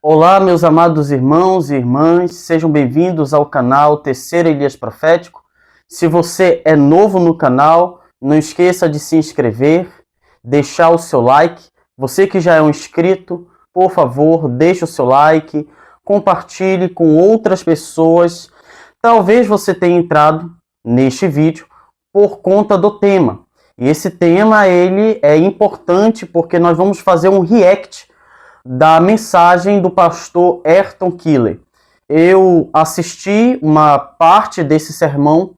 Olá, meus amados irmãos e irmãs, sejam bem-vindos ao canal Terceiro Elias Profético. Se você é novo no canal, não esqueça de se inscrever, deixar o seu like. Você que já é um inscrito, por favor, deixe o seu like, compartilhe com outras pessoas. Talvez você tenha entrado neste vídeo por conta do tema. E esse tema ele é importante porque nós vamos fazer um react da mensagem do pastor Ayrton Killer. Eu assisti uma parte desse sermão,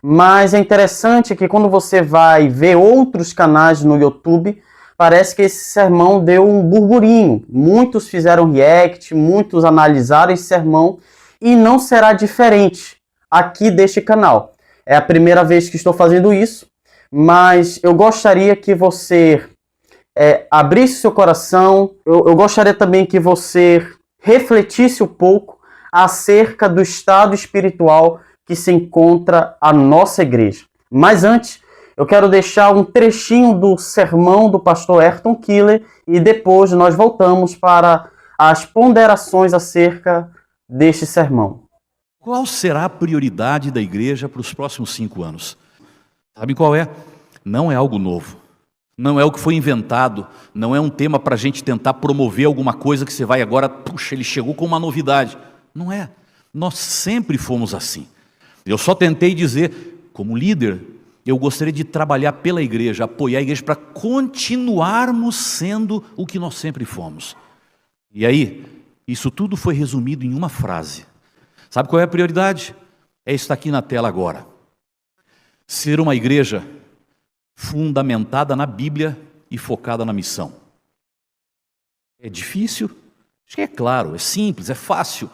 mas é interessante que quando você vai ver outros canais no YouTube, parece que esse sermão deu um burburinho. Muitos fizeram react, muitos analisaram esse sermão e não será diferente aqui deste canal. É a primeira vez que estou fazendo isso, mas eu gostaria que você abrisse seu coração. Eu gostaria também que você refletisse um pouco acerca do estado espiritual que se encontra a nossa igreja. Mas antes, eu quero deixar um trechinho do sermão do pastor Ayrton Killer e depois nós voltamos para as ponderações acerca deste sermão. Qual será a prioridade da igreja para os próximos 5 anos? Sabe qual é? Não é algo novo. Não é o que foi inventado, não é um tema para a gente tentar promover alguma coisa que você vai agora, puxa, ele chegou com uma novidade. Não é. Nós sempre fomos assim. Eu só tentei dizer, como líder, eu gostaria de trabalhar pela igreja, apoiar a igreja para continuarmos sendo o que nós sempre fomos. E aí, isso tudo foi resumido em uma frase. Sabe qual é a prioridade? É isso aqui na tela agora. Ser uma igreja fundamentada na Bíblia e focada na missão. É difícil? Acho que é claro, é simples, é fácil.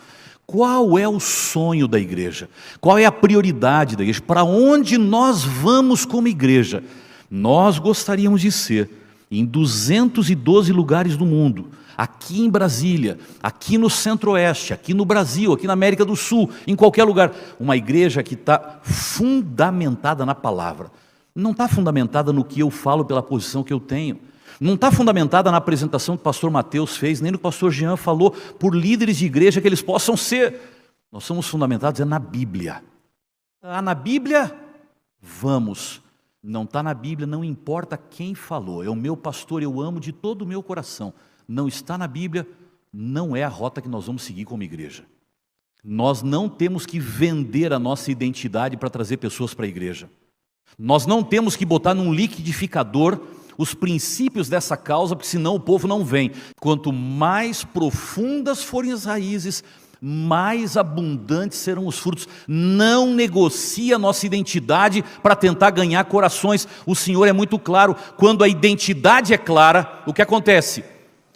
Qual é o sonho da igreja? Qual é a prioridade da igreja? Para onde nós vamos como igreja? Nós gostaríamos de ser em 212 lugares do mundo, aqui em Brasília, aqui no Centro-Oeste, aqui no Brasil, aqui na América do Sul, em qualquer lugar, uma igreja que está fundamentada na palavra. Não está fundamentada no que eu falo pela posição que eu tenho. Não está fundamentada na apresentação que o pastor Mateus fez, nem no que o pastor Jean falou, por líderes de igreja que eles possam ser. Nós somos fundamentados na Bíblia. Está na Bíblia? Vamos. Não está na Bíblia, não importa quem falou. É o meu pastor, eu amo de todo o meu coração. Não está na Bíblia, não é a rota que nós vamos seguir como igreja. Nós não temos que vender a nossa identidade para trazer pessoas para a igreja. Nós não temos que botar num liquidificador os princípios dessa causa, porque senão o povo não vem. Quanto mais profundas forem as raízes, mais abundantes serão os frutos. Não negocie a nossa identidade para tentar ganhar corações. O Senhor é muito claro. Quando a identidade é clara, o que acontece?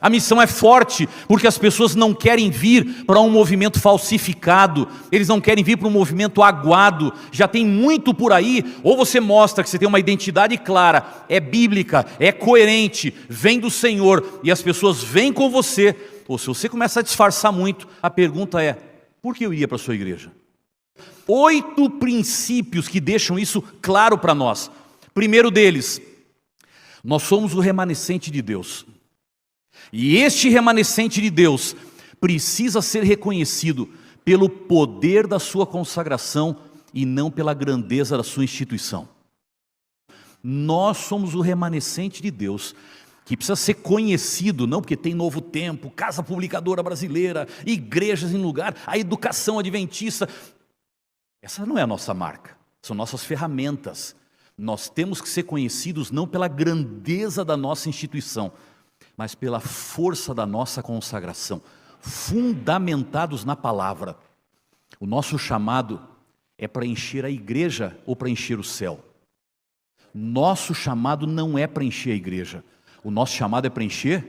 A missão é forte, porque as pessoas não querem vir para um movimento falsificado, eles não querem vir para um movimento aguado, já tem muito por aí. Ou você mostra que você tem uma identidade clara, é bíblica, é coerente, vem do Senhor, e as pessoas vêm com você. Ou se você começa a disfarçar muito, a pergunta é, por que eu iria para a sua igreja? 8 princípios que deixam isso claro para nós. Primeiro deles, nós somos o remanescente de Deus. E este remanescente de Deus precisa ser reconhecido pelo poder da sua consagração e não pela grandeza da sua instituição. Nós somos o remanescente de Deus, que precisa ser conhecido, não porque tem Novo Tempo, Casa Publicadora Brasileira, igrejas em lugar, a educação adventista. Essa não é a nossa marca, são nossas ferramentas. Nós temos que ser conhecidos não pela grandeza da nossa instituição, mas pela força da nossa consagração, fundamentados na palavra. O nosso chamado é para encher a igreja ou para encher o céu? Nosso chamado não é para encher a igreja, o nosso chamado é para encher.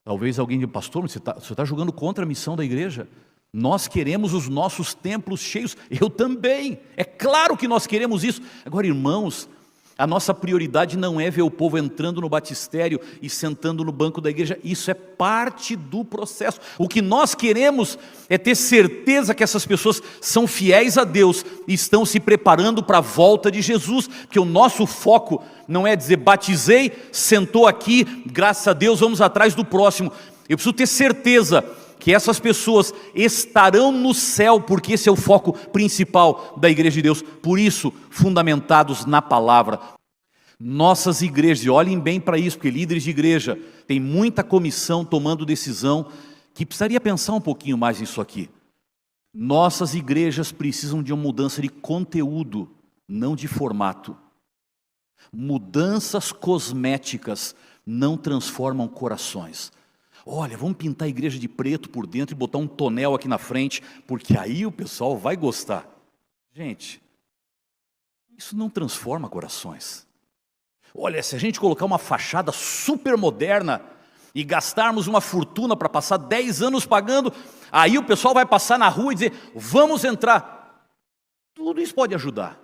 Talvez alguém diga, pastor, você está jogando contra a missão da igreja? Nós queremos os nossos templos cheios, eu também, é claro que nós queremos isso. Agora, irmãos, a nossa prioridade não é ver o povo entrando no batistério e sentando no banco da igreja. Isso é parte do processo. O que nós queremos é ter certeza que essas pessoas são fiéis a Deus e estão se preparando para a volta de Jesus. Porque o nosso foco não é dizer, batizei, sentou aqui, graças a Deus, vamos atrás do próximo. Eu preciso ter certeza que essas pessoas estarão no céu, porque esse é o foco principal da Igreja de Deus. Por isso, fundamentados na palavra. Nossas igrejas, e olhem bem para isso, porque líderes de igreja, tem muita comissão tomando decisão, que precisaria pensar um pouquinho mais nisso aqui. Nossas igrejas precisam de uma mudança de conteúdo, não de formato. Mudanças cosméticas não transformam corações. Olha, vamos pintar a igreja de preto por dentro e botar um tonel aqui na frente, porque aí o pessoal vai gostar. Gente, isso não transforma corações. Olha, se a gente colocar uma fachada super moderna e gastarmos uma fortuna para passar 10 anos pagando, aí o pessoal vai passar na rua e dizer, vamos entrar. Tudo isso pode ajudar.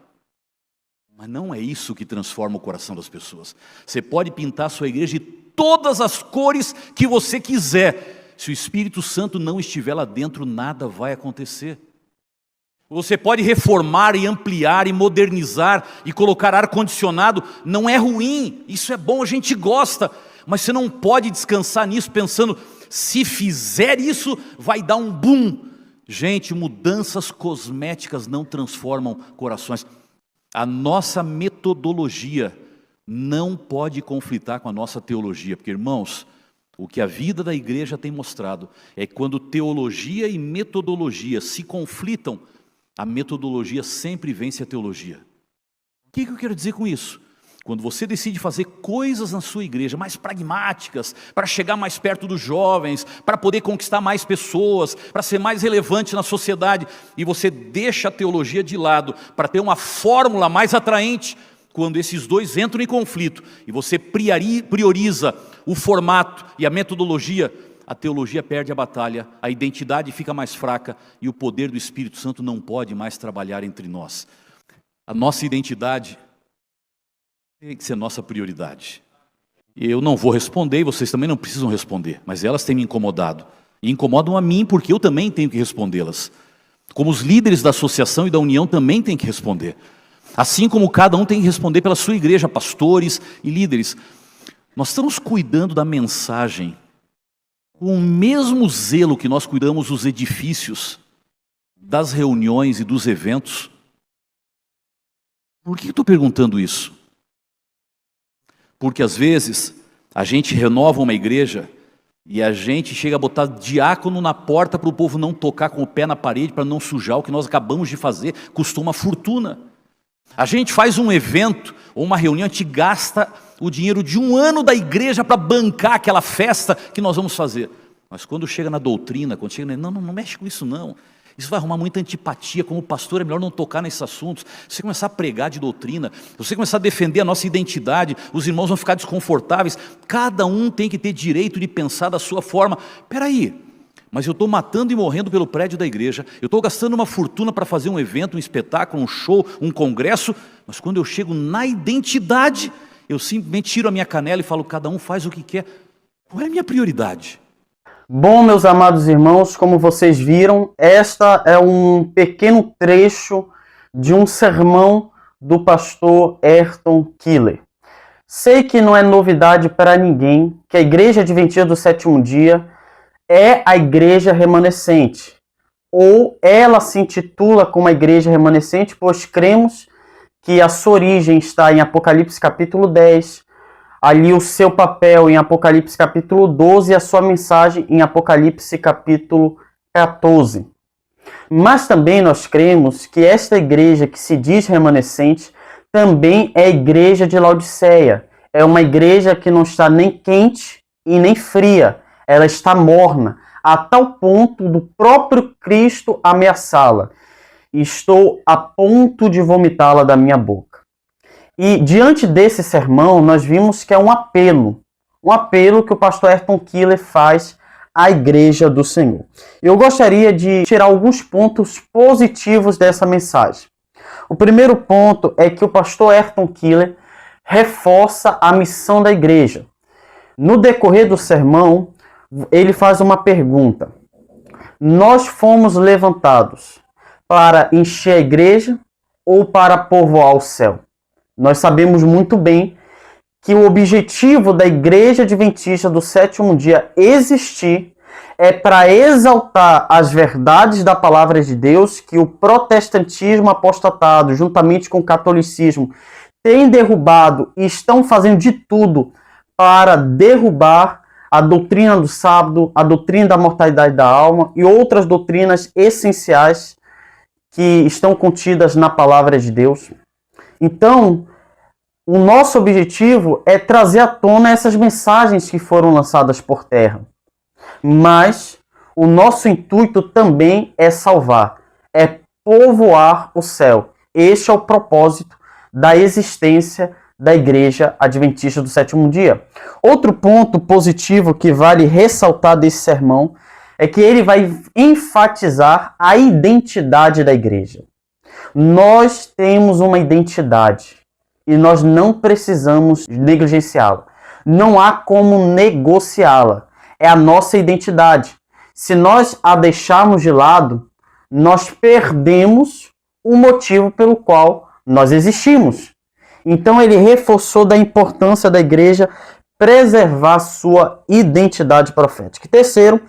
Mas não é isso que transforma o coração das pessoas. Você pode pintar a sua igreja de todas as cores que você quiser. Se o Espírito Santo não estiver lá dentro, nada vai acontecer. Você pode reformar e ampliar e modernizar e colocar ar-condicionado. Não é ruim, isso é bom, a gente gosta. Mas você não pode descansar nisso pensando, se fizer isso, vai dar um boom. Gente, mudanças cosméticas não transformam corações. A nossa metodologia não pode conflitar com a nossa teologia, porque, irmãos, o que a vida da igreja tem mostrado é que quando teologia e metodologia se conflitam, a metodologia sempre vence a teologia. O que eu quero dizer com isso? Quando você decide fazer coisas na sua igreja mais pragmáticas, para chegar mais perto dos jovens, para poder conquistar mais pessoas, para ser mais relevante na sociedade, e você deixa a teologia de lado para ter uma fórmula mais atraente, quando esses dois entram em conflito e você prioriza o formato e a metodologia, a teologia perde a batalha, a identidade fica mais fraca e o poder do Espírito Santo não pode mais trabalhar entre nós. A nossa identidade tem que ser nossa prioridade. Eu não vou responder e vocês também não precisam responder, mas elas têm me incomodado. E incomodam a mim porque eu também tenho que respondê-las. Como os líderes da associação e da união também têm que responder. Assim como cada um tem que responder pela sua igreja, pastores e líderes. Nós estamos cuidando da mensagem com o mesmo zelo que nós cuidamos dos edifícios, das reuniões e dos eventos. Por que eu estou perguntando isso? Porque às vezes a gente renova uma igreja e a gente chega a botar diácono na porta para o povo não tocar com o pé na parede, para não sujar. O que nós acabamos de fazer custa uma fortuna. A gente faz um evento ou uma reunião, a gente gasta o dinheiro de um ano da igreja para bancar aquela festa que nós vamos fazer. Mas quando chega na doutrina, quando chega, não mexe com isso não. Isso vai arrumar muita antipatia, como pastor é melhor não tocar nesses assuntos. Se você começar a pregar de doutrina, se você começar a defender a nossa identidade, os irmãos vão ficar desconfortáveis. Cada um tem que ter direito de pensar da sua forma. Espera aí, mas eu estou matando e morrendo pelo prédio da igreja, eu estou gastando uma fortuna para fazer um evento, um espetáculo, um show, um congresso, mas quando eu chego na identidade, eu simplesmente tiro a minha canela e falo, cada um faz o que quer. Qual é a minha prioridade? Bom, meus amados irmãos, como vocês viram, esta é um pequeno trecho de um sermão do pastor Ayrton Killer. Sei que não é novidade para ninguém que a Igreja Adventista do Sétimo Dia é a igreja remanescente, ou ela se intitula como a igreja remanescente, pois cremos que a sua origem está em Apocalipse capítulo 10, ali o seu papel em Apocalipse capítulo 12 e a sua mensagem em Apocalipse capítulo 14. Mas também nós cremos que esta igreja que se diz remanescente também é a igreja de Laodiceia. É uma igreja que não está nem quente e nem fria. Ela está morna, a tal ponto do próprio Cristo ameaçá-la. Estou a ponto de vomitá-la da minha boca. E diante desse sermão, nós vimos que é um apelo que o pastor Ayrton Killer faz à igreja do Senhor. Eu gostaria de tirar alguns pontos positivos dessa mensagem. O primeiro ponto é que o pastor Ayrton Killer reforça a missão da igreja. No decorrer do sermão, ele faz uma pergunta. Nós fomos levantados para encher a igreja ou para povoar o céu? Nós sabemos muito bem que o objetivo da Igreja Adventista do Sétimo Dia existir é para exaltar as verdades da palavra de Deus que o protestantismo apostatado, juntamente com o catolicismo, tem derrubado e estão fazendo de tudo para derrubar a doutrina do sábado, a doutrina da mortalidade da alma e outras doutrinas essenciais que estão contidas na palavra de Deus. Então, o nosso objetivo é trazer à tona essas mensagens que foram lançadas por terra. Mas o nosso intuito também é salvar, é povoar o céu. Este é o propósito da existência da Igreja Adventista do Sétimo Dia. Outro ponto positivo que vale ressaltar desse sermão é que ele vai enfatizar a identidade da igreja. Nós temos uma identidade e nós não precisamos negligenciá-la. Não há como negociá-la. É a nossa identidade. Se nós a deixarmos de lado, nós perdemos o motivo pelo qual nós existimos. Então ele reforçou da importância da igreja preservar sua identidade profética. E terceiro,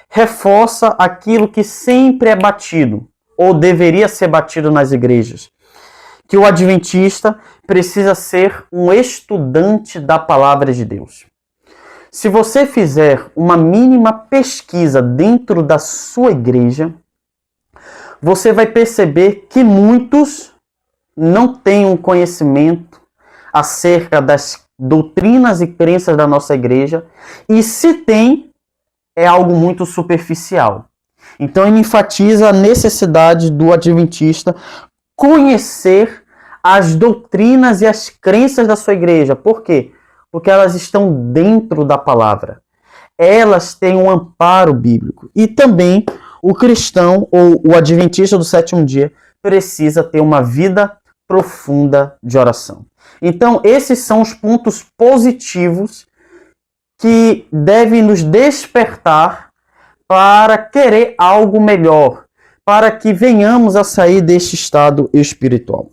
reforça aquilo que sempre é batido, ou deveria ser batido nas igrejas, que o adventista precisa ser um estudante da palavra de Deus. Se você fizer uma mínima pesquisa dentro da sua igreja, você vai perceber que muitos não têm um conhecimento acerca das doutrinas e crenças da nossa igreja, e se tem, é algo muito superficial. Então ele enfatiza a necessidade do adventista conhecer as doutrinas e as crenças da sua igreja. Por quê? Porque elas estão dentro da palavra. Elas têm um amparo bíblico. E também o cristão ou o adventista do sétimo dia precisa ter uma vida profunda de oração. Então, esses são os pontos positivos que devem nos despertar para querer algo melhor, para que venhamos a sair deste estado espiritual.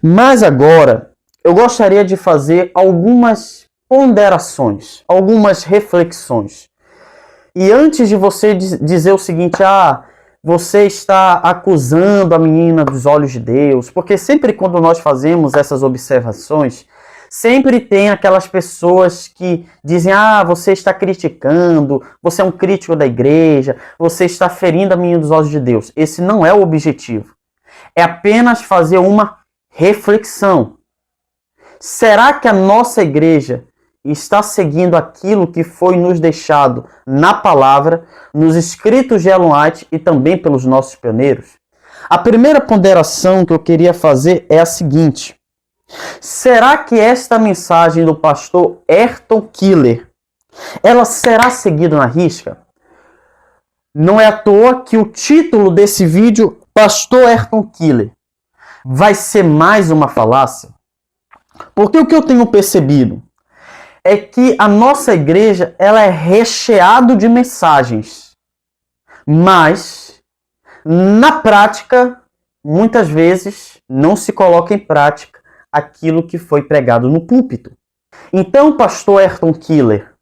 Mas agora, eu gostaria de fazer algumas ponderações, algumas reflexões. E antes de você dizer o seguinte, você está acusando a menina dos olhos de Deus, porque sempre quando nós fazemos essas observações, sempre tem aquelas pessoas que dizem, você está criticando, você é um crítico da igreja, você está ferindo a menina dos olhos de Deus. Esse não é o objetivo. É apenas fazer uma reflexão. Será que a nossa igreja está seguindo aquilo que foi nos deixado na palavra, nos escritos de Ellen White e também pelos nossos pioneiros? A primeira ponderação que eu queria fazer é a seguinte: será que esta mensagem do pastor Ayrton Keller, ela será seguida na risca? Não é à toa que o título desse vídeo, Pastor Ayrton Keller, vai ser mais uma falácia. Porque o que eu tenho percebido é que a nossa igreja ela é recheada de mensagens, mas na prática, muitas vezes, não se coloca em prática aquilo que foi pregado no púlpito. Então, pastor Ayrton Keller,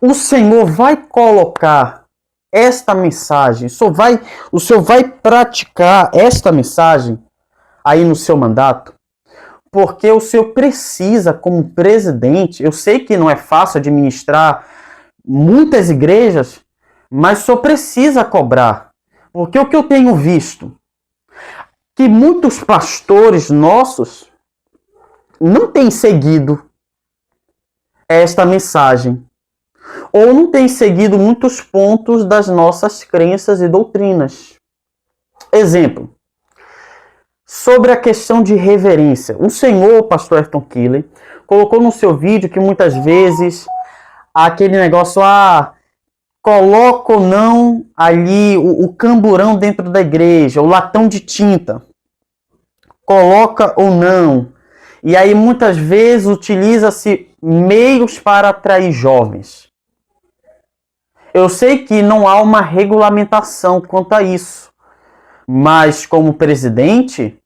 o Senhor vai colocar esta mensagem, o Senhor vai praticar esta mensagem aí no seu mandato? Porque o senhor precisa, como presidente, eu sei que não é fácil administrar muitas igrejas, mas o senhor precisa cobrar. Porque o que eu tenho visto, que muitos pastores nossos não têm seguido esta mensagem, ou não têm seguido muitos pontos das nossas crenças e doutrinas. Exemplo. Sobre a questão de reverência. O senhor, pastor Ayrton Keller, colocou no seu vídeo que muitas vezes aquele negócio, coloca ou não ali o camburão dentro da igreja, o latão de tinta. Coloca ou não. E aí muitas vezes utiliza-se meios para atrair jovens. Eu sei que não há uma regulamentação quanto a isso. Mas como presidente,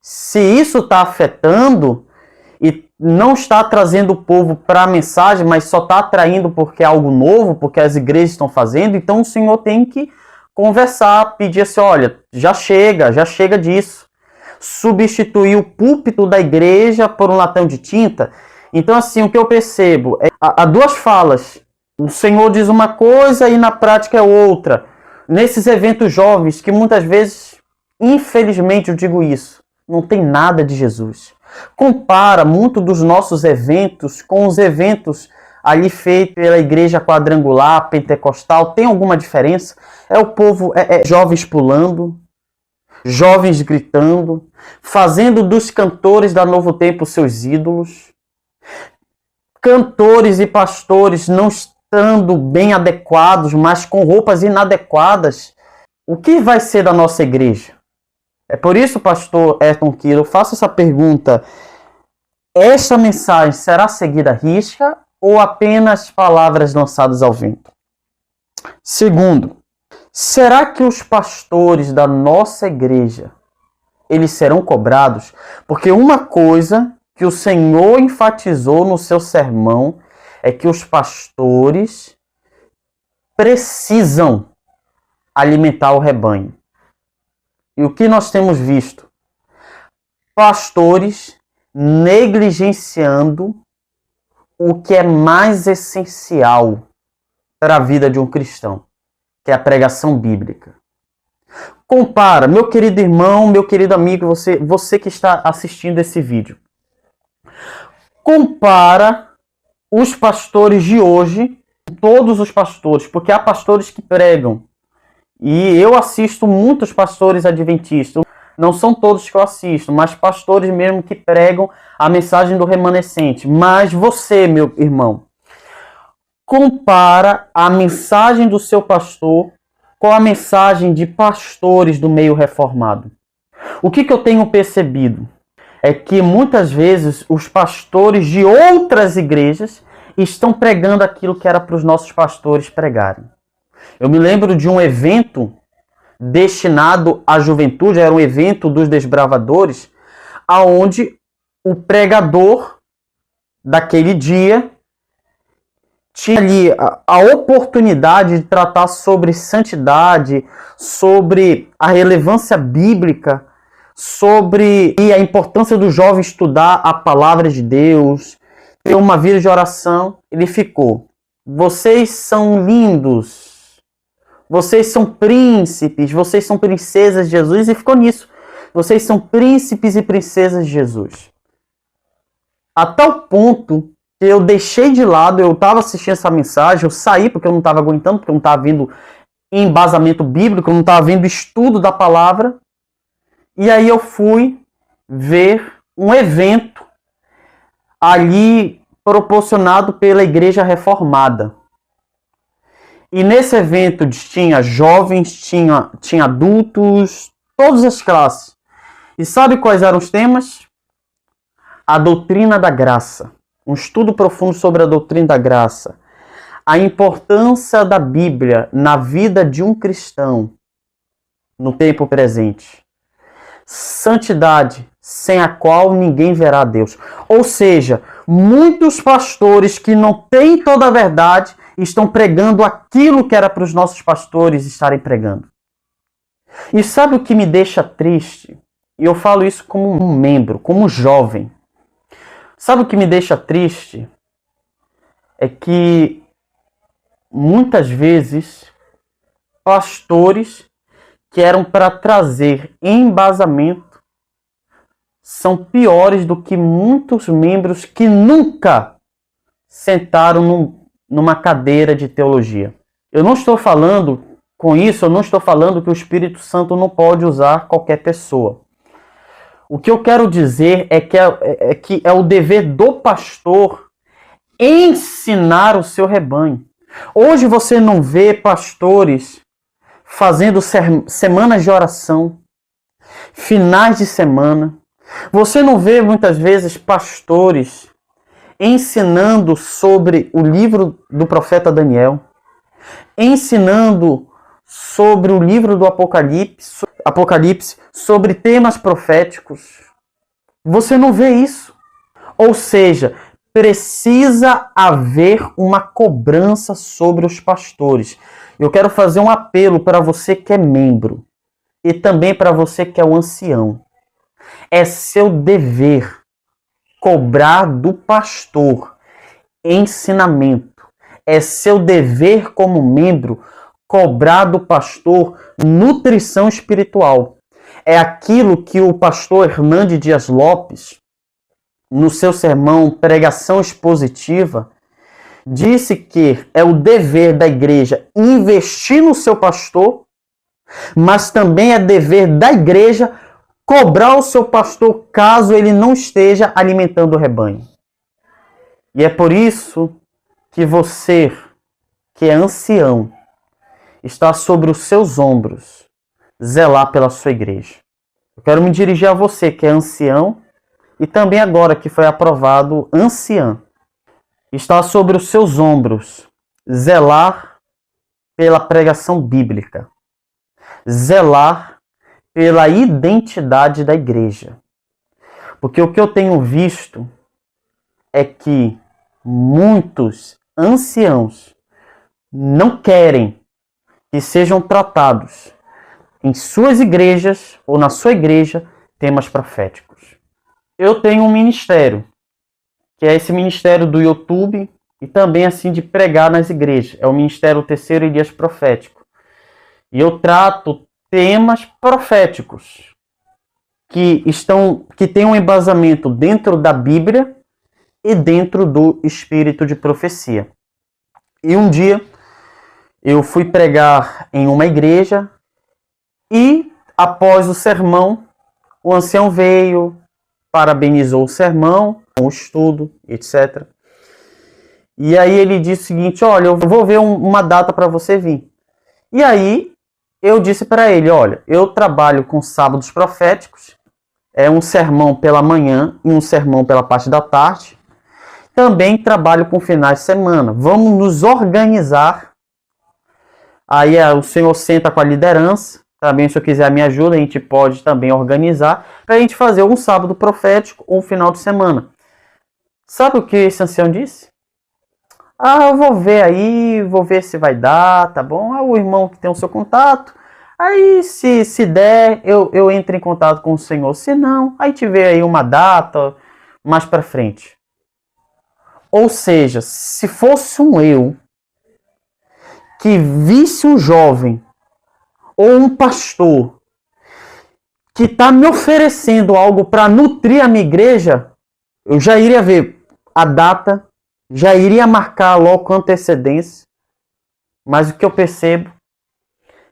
se isso está afetando e não está trazendo o povo para a mensagem, mas só está atraindo porque é algo novo, porque as igrejas estão fazendo, então o Senhor tem que conversar, pedir assim, olha, já chega disso. Substituir o púlpito da igreja por um latão de tinta. Então, assim, o que eu percebo é há duas falas. O Senhor diz uma coisa e na prática é outra. Nesses eventos jovens, que muitas vezes, infelizmente eu digo isso, não tem nada de Jesus. Compara muito dos nossos eventos com os eventos ali feitos pela igreja quadrangular, pentecostal. Tem alguma diferença? É o povo, jovens pulando, jovens gritando, fazendo dos cantores da Novo Tempo seus ídolos. Cantores e pastores não estando bem adequados, mas com roupas inadequadas. O que vai ser da nossa igreja? É por isso, pastor Ayrton Kiro, eu faço essa pergunta. Esta mensagem será seguida à risca ou apenas palavras lançadas ao vento? Segundo, será que os pastores da nossa igreja, eles serão cobrados? Porque uma coisa que o Senhor enfatizou no seu sermão é que os pastores precisam alimentar o rebanho. E o que nós temos visto? Pastores negligenciando o que é mais essencial para a vida de um cristão, que é a pregação bíblica. Compara, meu querido irmão, meu querido amigo, você que está assistindo esse vídeo. Compara os pastores de hoje, todos os pastores, porque há pastores que pregam. E eu assisto muitos pastores adventistas. Não são todos que eu assisto, mas pastores mesmo que pregam a mensagem do remanescente. Mas você, meu irmão, compara a mensagem do seu pastor com a mensagem de pastores do meio reformado. O que eu tenho percebido é que muitas vezes os pastores de outras igrejas estão pregando aquilo que era para os nossos pastores pregarem. Eu me lembro de um evento destinado à juventude, era um evento dos desbravadores, aonde o pregador daquele dia tinha ali a oportunidade de tratar sobre santidade, sobre a relevância bíblica, sobre a importância do jovem estudar a palavra de Deus, ter uma vida de oração. Ele ficou: vocês são lindos, vocês são príncipes, vocês são princesas de Jesus, e ficou nisso. Vocês são príncipes e princesas de Jesus. A tal ponto que eu deixei de lado, eu estava assistindo essa mensagem, eu saí porque eu não estava aguentando, porque eu não estava vendo embasamento bíblico, eu não estava vendo estudo da palavra. E aí eu fui ver um evento ali proporcionado pela Igreja Reformada. E nesse evento tinha jovens, tinha adultos, todas as classes. E sabe quais eram os temas? A doutrina da graça. Um estudo profundo sobre a doutrina da graça. A importância da Bíblia na vida de um cristão no tempo presente. Santidade, sem a qual ninguém verá a Deus. Ou seja, muitos pastores que não têm toda a verdade estão pregando aquilo que era para os nossos pastores estarem pregando. E sabe o que me deixa triste? E eu falo isso como um membro, como jovem. Sabe o que me deixa triste? É que muitas vezes pastores que eram para trazer embasamento são piores do que muitos membros que nunca sentaram numa cadeira de teologia. Eu não estou falando com isso, eu não estou falando que o Espírito Santo não pode usar qualquer pessoa. O que eu quero dizer é que é o dever do pastor ensinar o seu rebanho. Hoje você não vê pastores fazendo semanas de oração, finais de semana. Você não vê muitas vezes pastores ensinando sobre o livro do profeta Daniel, ensinando sobre o livro do Apocalipse, sobre temas proféticos. Você não vê isso. Ou seja, precisa haver uma cobrança sobre os pastores. Eu quero fazer um apelo para você que é membro e também para você que é o ancião. É seu dever cobrar do pastor ensinamento. É seu dever como membro cobrar do pastor nutrição espiritual. É aquilo que o pastor Hernandes Dias Lopes, no seu sermão Pregação Expositiva, disse que é o dever da igreja investir no seu pastor, mas também é dever da igreja cobrar o seu pastor caso ele não esteja alimentando o rebanho. E é por isso que você, que é ancião, está sobre os seus ombros zelar pela sua igreja. Eu quero me dirigir a você que é ancião e também agora que foi aprovado anciã. Está sobre os seus ombros zelar pela pregação bíblica, zelar pela identidade da igreja. Porque o que eu tenho visto é que muitos anciãos não querem que sejam tratados em suas igrejas ou na sua igreja temas proféticos. Eu tenho um ministério, que é esse ministério do YouTube e também assim de pregar nas igrejas. É o ministério Terceiro Elias Profético. E eu trato temas proféticos que têm um embasamento dentro da Bíblia e dentro do espírito de profecia. E um dia eu fui pregar em uma igreja e após o sermão, o ancião veio, parabenizou o sermão, o estudo, etc. E aí ele disse o seguinte: olha, eu vou ver uma data para você vir. E aí eu disse para ele: olha, eu trabalho com sábados proféticos, é um sermão pela manhã e um sermão pela parte da tarde. Também trabalho com finais de semana. Vamos nos organizar. Aí o senhor senta com a liderança. Também, se eu quiser me ajuda, a gente pode também organizar para a gente fazer um sábado profético ou um final de semana. Sabe o que esse ancião disse? Eu vou ver aí, vou ver se vai dar, tá bom? O irmão que tem o seu contato. Aí, se der, eu entro em contato com o senhor. Se não, aí te vê aí uma data mais para frente. Ou seja, se fosse eu que visse um jovem ou um pastor que está me oferecendo algo para nutrir a minha igreja, eu já iria ver a data, já iria marcar logo com antecedência. Mas o que eu percebo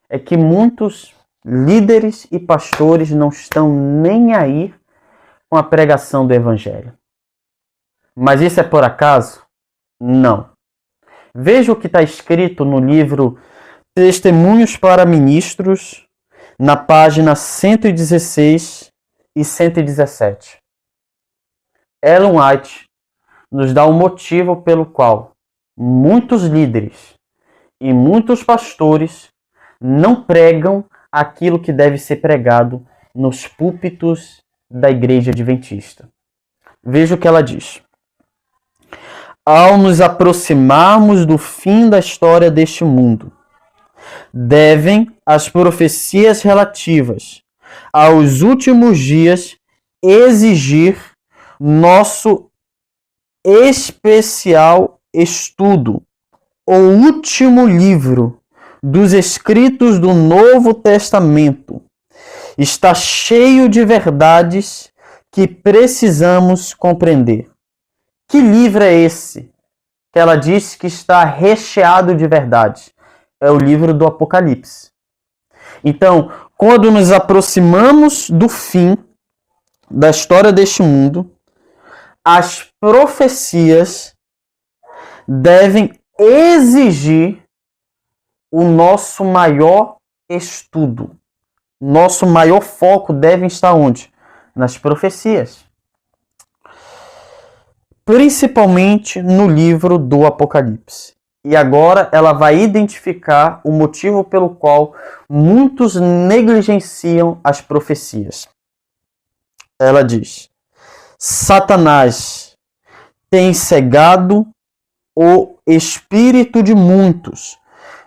é que muitos líderes e pastores não estão nem aí com a pregação do evangelho. Mas isso é por acaso? Não. Veja o que está escrito no livro Testemunhos para Ministros, na página 116 e 117. Ellen White nos dá o motivo pelo qual muitos líderes e muitos pastores não pregam aquilo que deve ser pregado nos púlpitos da Igreja Adventista. Veja o que ela diz. Ao nos aproximarmos do fim da história deste mundo, devem as profecias relativas aos últimos dias exigir nosso especial estudo. O último livro dos escritos do Novo Testamento está cheio de verdades que precisamos compreender. Que livro é esse? Que ela diz que está recheado de verdades. É o livro do Apocalipse. Então, quando nos aproximamos do fim da história deste mundo, as profecias devem exigir o nosso maior estudo. Nosso maior foco deve estar onde? Nas profecias. Principalmente no livro do Apocalipse. E agora ela vai identificar o motivo pelo qual muitos negligenciam as profecias. Ela diz: Satanás tem cegado o espírito de muitos,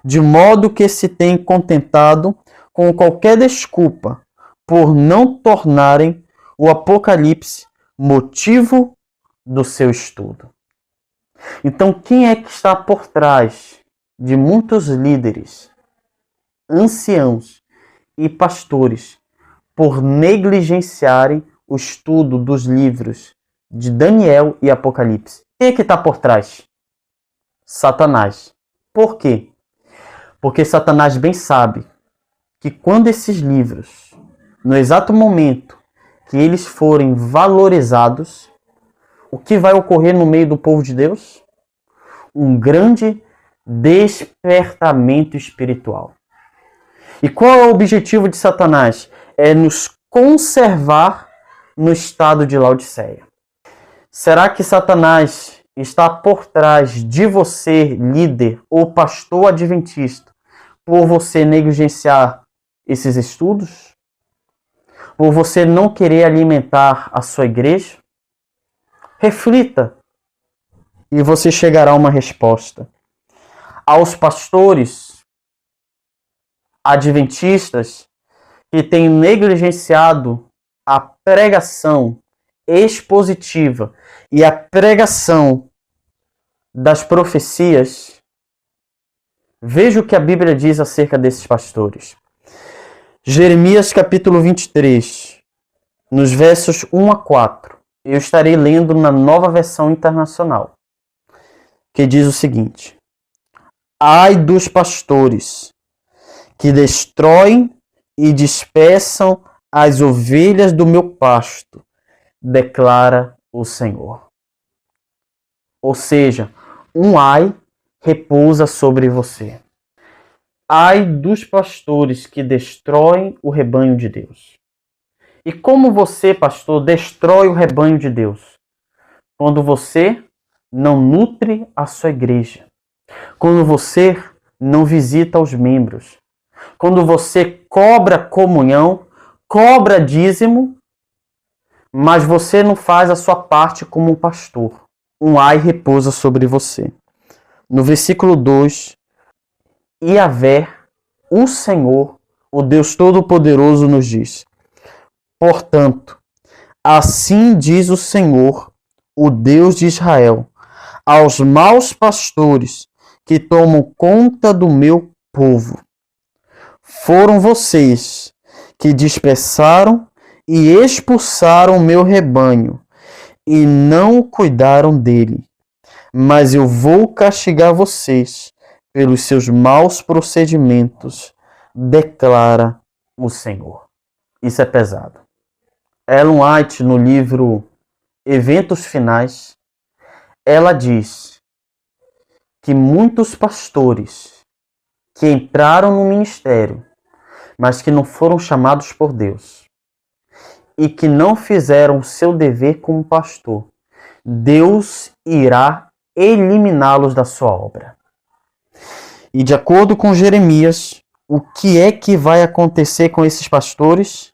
de modo que se tem contentado com qualquer desculpa por não tornarem o Apocalipse motivo do seu estudo. Então, quem é que está por trás de muitos líderes, anciãos e pastores por negligenciarem o estudo dos livros de Daniel e Apocalipse? Quem é que está por trás? Satanás. Por quê? Porque Satanás bem sabe que quando esses livros, no exato momento que eles forem valorizados, o que vai ocorrer no meio do povo de Deus? Um grande despertamento espiritual. E qual é o objetivo de Satanás? É nos conservar no estado de Laodiceia. Será que Satanás está por trás de você, líder ou pastor adventista, por você negligenciar esses estudos? Por você não querer alimentar a sua igreja? Reflita e você chegará a uma resposta. Aos pastores adventistas que têm negligenciado a pregação expositiva e a pregação das profecias, veja o que a Bíblia diz acerca desses pastores. Jeremias capítulo 23, nos versos 1 a 4. Eu estarei lendo na Nova Versão Internacional, que diz o seguinte: Ai dos pastores que destroem e dispersam as ovelhas do meu pasto, declara o Senhor. Ou seja, um ai repousa sobre você. Ai dos pastores que destroem o rebanho de Deus. E como você, pastor, destrói o rebanho de Deus? Quando você não nutre a sua igreja. Quando você não visita os membros. Quando você cobra comunhão, cobra dízimo, mas você não faz a sua parte como um pastor. Um ai repousa sobre você. No versículo 2, Yahvé, o Senhor, o Deus Todo-Poderoso, nos diz: Portanto, assim diz o Senhor, o Deus de Israel, aos maus pastores que tomam conta do meu povo: foram vocês que dispersaram e expulsaram o meu rebanho e não cuidaram dele. Mas eu vou castigar vocês pelos seus maus procedimentos, declara o Senhor. Isso é pesado. Ellen White, no livro Eventos Finais, ela diz que muitos pastores que entraram no ministério, mas que não foram chamados por Deus e que não fizeram o seu dever como pastor, Deus irá eliminá-los da sua obra. E de acordo com Jeremias, o que é que vai acontecer com esses pastores?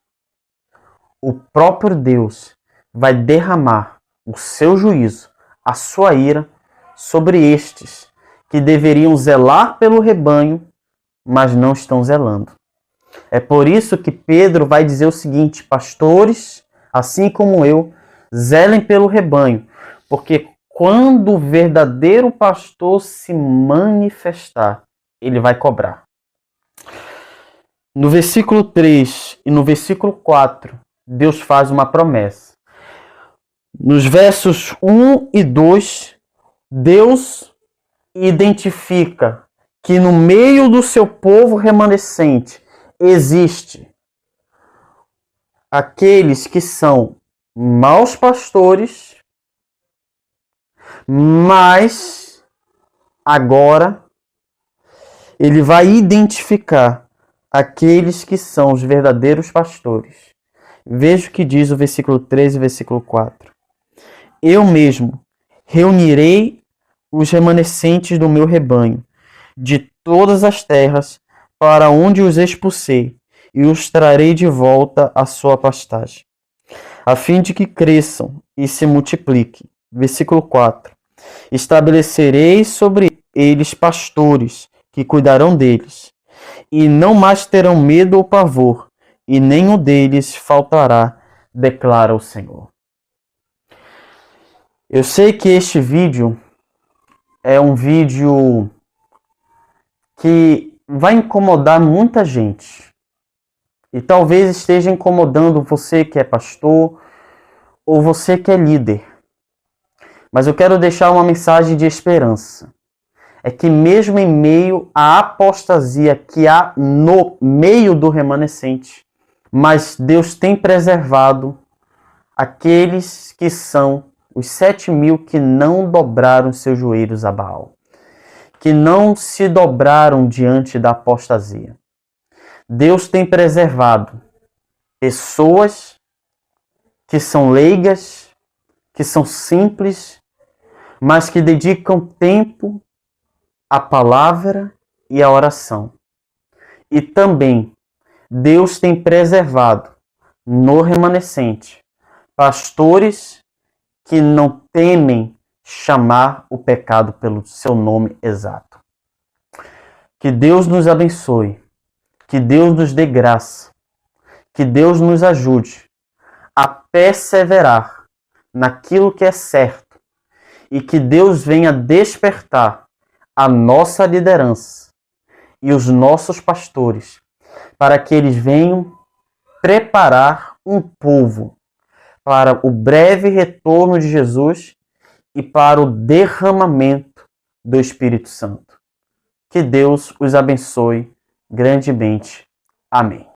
O próprio Deus vai derramar o seu juízo, a sua ira, sobre estes que deveriam zelar pelo rebanho, mas não estão zelando. É por isso que Pedro vai dizer o seguinte: pastores, assim como eu, zelem pelo rebanho, porque quando o verdadeiro pastor se manifestar, ele vai cobrar. No versículo 3 e no versículo 4, Deus faz uma promessa. Nos versos 1 e 2, Deus identifica que no meio do seu povo remanescente existe aqueles que são maus pastores, mas agora ele vai identificar aqueles que são os verdadeiros pastores. Veja o que diz o versículo 13 e versículo 4. Eu mesmo reunirei os remanescentes do meu rebanho de todas as terras para onde os expulsei, e os trarei de volta à sua pastagem, a fim de que cresçam e se multipliquem, Versículo 4. Estabelecerei sobre eles pastores que cuidarão deles, e não mais terão medo ou pavor, e nenhum deles faltará, declara o Senhor. Eu sei que este vídeo é um vídeo que vai incomodar muita gente. E talvez esteja incomodando você que é pastor ou você que é líder. Mas eu quero deixar uma mensagem de esperança. É que mesmo em meio à apostasia que há no meio do remanescente, mas Deus tem preservado aqueles que são os 7.000 que não dobraram seus joelhos a Baal, que não se dobraram diante da apostasia. Deus tem preservado pessoas que são leigas, que são simples, mas que dedicam tempo à palavra e à oração. E também Deus tem preservado no remanescente pastores que não temem chamar o pecado pelo seu nome exato. Que Deus nos abençoe, que Deus nos dê graça, que Deus nos ajude a perseverar naquilo que é certo e que Deus venha despertar a nossa liderança e os nossos pastores para que eles venham preparar um povo para o breve retorno de Jesus e para o derramamento do Espírito Santo. Que Deus os abençoe grandemente. Amém.